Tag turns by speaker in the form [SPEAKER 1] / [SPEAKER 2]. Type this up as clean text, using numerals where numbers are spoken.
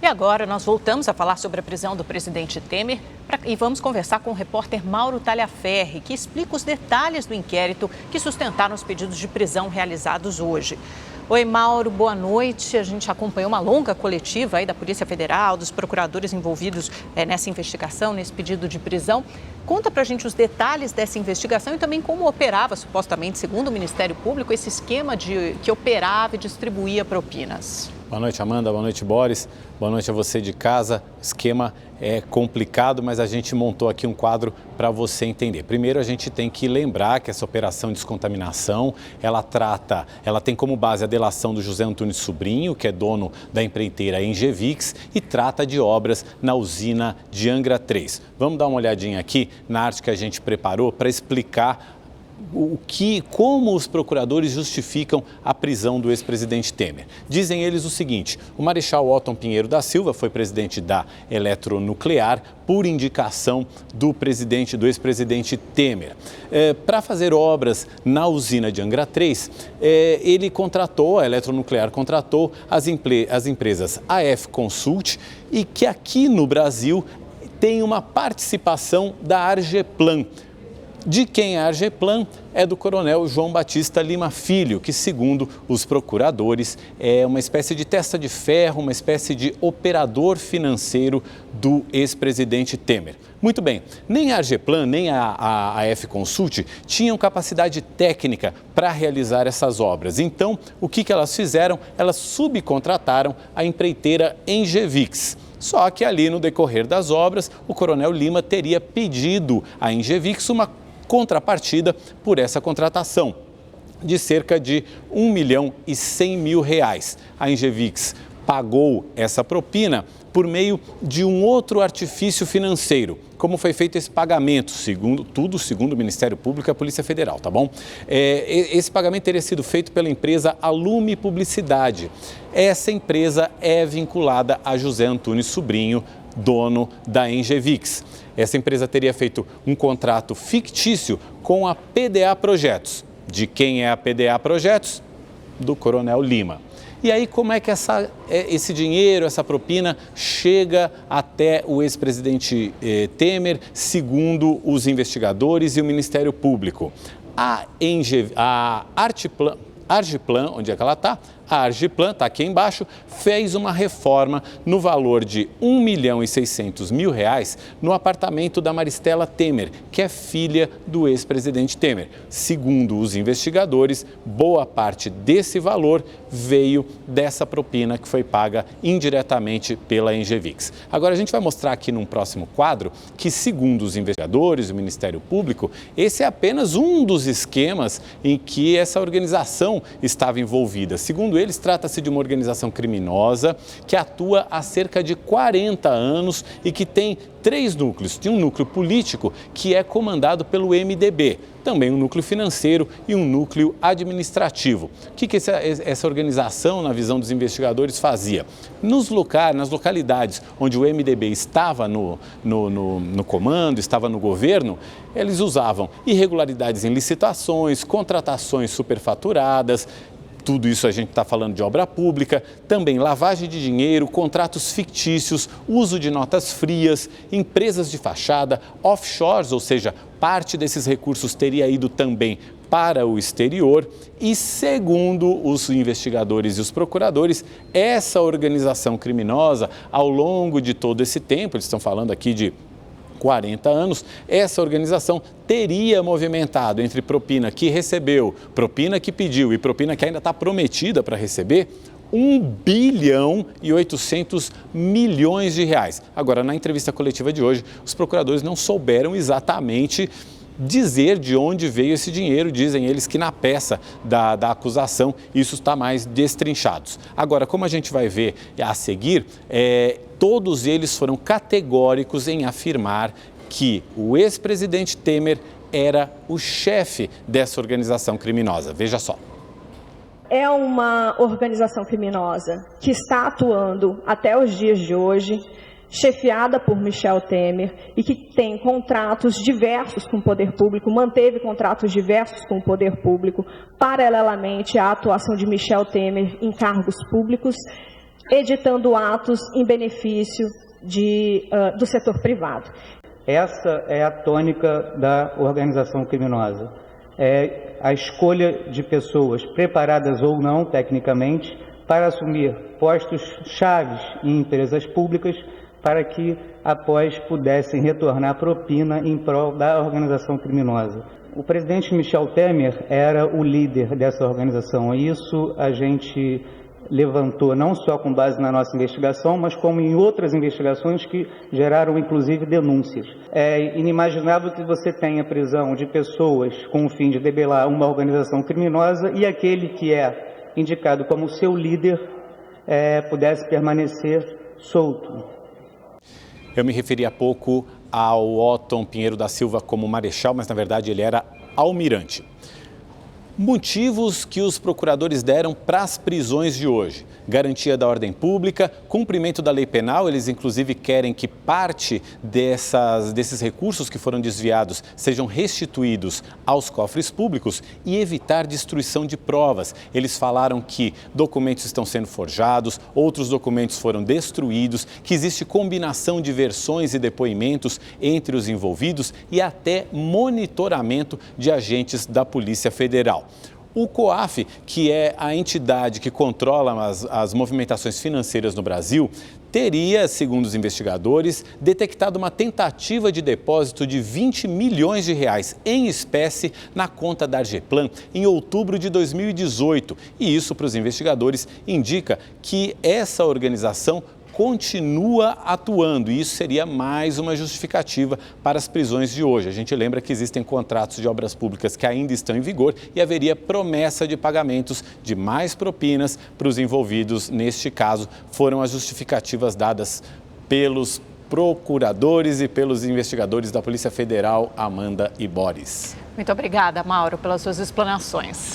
[SPEAKER 1] E agora nós voltamos a falar sobre a prisão do presidente Temer e vamos conversar com o repórter Mauro Talhaferri, que explica os detalhes do inquérito que sustentaram os pedidos de prisão realizados hoje. Oi, Mauro, boa noite. A gente acompanhou uma longa coletiva aí da Polícia Federal, dos procuradores envolvidos nessa investigação, nesse pedido de prisão. Conta pra gente os detalhes dessa investigação e também como operava, supostamente, segundo o Ministério Público, esse esquema que operava e distribuía propinas.
[SPEAKER 2] Boa noite, Amanda. Boa noite, Boris. Boa noite a você de casa. O esquema é complicado, mas a gente montou aqui um quadro para você entender. Primeiro, a gente tem que lembrar que essa operação de descontaminação, ela tem como base a delação do José Antunes Sobrinho, que é dono da empreiteira Engevix, e trata de obras na usina de Angra 3. Vamos dar uma olhadinha aqui na arte que a gente preparou para explicar como os procuradores justificam a prisão do ex-presidente Temer. Dizem eles o seguinte: o marechal Otton Pinheiro da Silva foi presidente da Eletronuclear por indicação do ex-presidente Temer. Para fazer obras na usina de Angra 3, a Eletronuclear contratou as empresas AF Consult e que aqui no Brasil tem uma participação da Argeplan. De quem é a Argeplan? É do coronel João Batista Lima Filho, que, segundo os procuradores, é uma espécie de testa de ferro, uma espécie de operador financeiro do ex-presidente Temer. Muito bem, nem a Argeplan, nem a AF Consult tinham capacidade técnica para realizar essas obras. Então, o que elas fizeram? Elas subcontrataram a empreiteira Engevix. Só que ali, no decorrer das obras, o coronel Lima teria pedido à Engevix uma contrapartida por essa contratação de cerca de R$1.100.000. A Engevix pagou essa propina por meio de um outro artifício financeiro. Como foi feito esse pagamento, segundo o Ministério Público e a Polícia Federal, tá bom? Esse pagamento teria sido feito pela empresa Alume Publicidade. Essa empresa é vinculada a José Antunes Sobrinho, dono da Engevix. Essa empresa teria feito um contrato fictício com a PDA Projetos. De quem é a PDA Projetos? Do coronel Lima. E aí, como é que esse dinheiro, essa propina, chega até o ex-presidente Temer, segundo os investigadores e o Ministério Público? A Argeplan, onde é que ela está? A Argeplan, está aqui embaixo, fez uma reforma no valor de R$1.600.000 no apartamento da Maristela Temer, que é filha do ex-presidente Temer. Segundo os investigadores, boa parte desse valor veio dessa propina que foi paga indiretamente pela Engevix. Agora, a gente vai mostrar aqui num próximo quadro que, segundo os investigadores e o Ministério Público, esse é apenas um dos esquemas em que essa organização estava envolvida. Segundo eles, trata-se de uma organização criminosa que atua há cerca de 40 anos e que tem 3 núcleos. Tem um núcleo político que é comandado pelo MDB, também um núcleo financeiro e um núcleo administrativo. O que essa organização, na visão dos investigadores, fazia? Nas localidades onde o MDB estava no comando, estava no governo, eles usavam irregularidades em licitações, contratações superfaturadas. Tudo isso a gente está falando de obra pública, também lavagem de dinheiro, contratos fictícios, uso de notas frias, empresas de fachada, offshores, ou seja, parte desses recursos teria ido também para o exterior e, segundo os investigadores e os procuradores, essa organização criminosa, ao longo de todo esse tempo, eles estão falando aqui de 40 anos, essa organização teria movimentado entre propina que recebeu, propina que pediu e propina que ainda está prometida para receber, R$1.8 bilhão. Agora, na entrevista coletiva de hoje, os procuradores não souberam exatamente dizer de onde veio esse dinheiro. Dizem eles que na peça da acusação isso está mais destrinchado. Agora, como a gente vai ver a seguir, todos eles foram categóricos em afirmar que o ex-presidente Temer era o chefe dessa organização criminosa. Veja só.
[SPEAKER 3] É uma organização criminosa que está atuando até os dias de hoje, chefiada por Michel Temer e que tem contratos diversos com o poder público, manteve contratos diversos com o poder público, paralelamente à atuação de Michel Temer em cargos públicos, editando atos em benefício do setor privado.
[SPEAKER 4] Essa é a tônica da organização criminosa. É a escolha de pessoas preparadas ou não, tecnicamente, para assumir postos chaves em empresas públicas, para que após pudessem retornar propina em prol da organização criminosa. O presidente Michel Temer era o líder dessa organização, e isso a gente levantou não só com base na nossa investigação, mas como em outras investigações que geraram inclusive denúncias. É inimaginável que você tenha prisão de pessoas com o fim de debelar uma organização criminosa e aquele que é indicado como seu líder pudesse permanecer solto.
[SPEAKER 2] Eu me referi há pouco ao Otton Pinheiro da Silva como marechal, mas na verdade ele era almirante. Motivos que os procuradores deram para as prisões de hoje: garantia da ordem pública, cumprimento da lei penal. Eles inclusive querem que parte desses recursos que foram desviados sejam restituídos aos cofres públicos e evitar destruição de provas. Eles falaram que documentos estão sendo forjados, outros documentos foram destruídos, que existe combinação de versões e depoimentos entre os envolvidos e até monitoramento de agentes da Polícia Federal. O COAF, que é a entidade que controla as movimentações financeiras no Brasil, teria, segundo os investigadores, detectado uma tentativa de depósito de 20 milhões de reais em espécie na conta da Argeplan em outubro de 2018. E isso, para os investigadores, indica que essa organização continua atuando, e isso seria mais uma justificativa para as prisões de hoje. A gente lembra que existem contratos de obras públicas que ainda estão em vigor e haveria promessa de pagamentos de mais propinas para os envolvidos. Neste caso, foram as justificativas dadas pelos procuradores e pelos investigadores da Polícia Federal, Amanda e Boris.
[SPEAKER 1] Muito obrigada, Mauro, pelas suas explanações.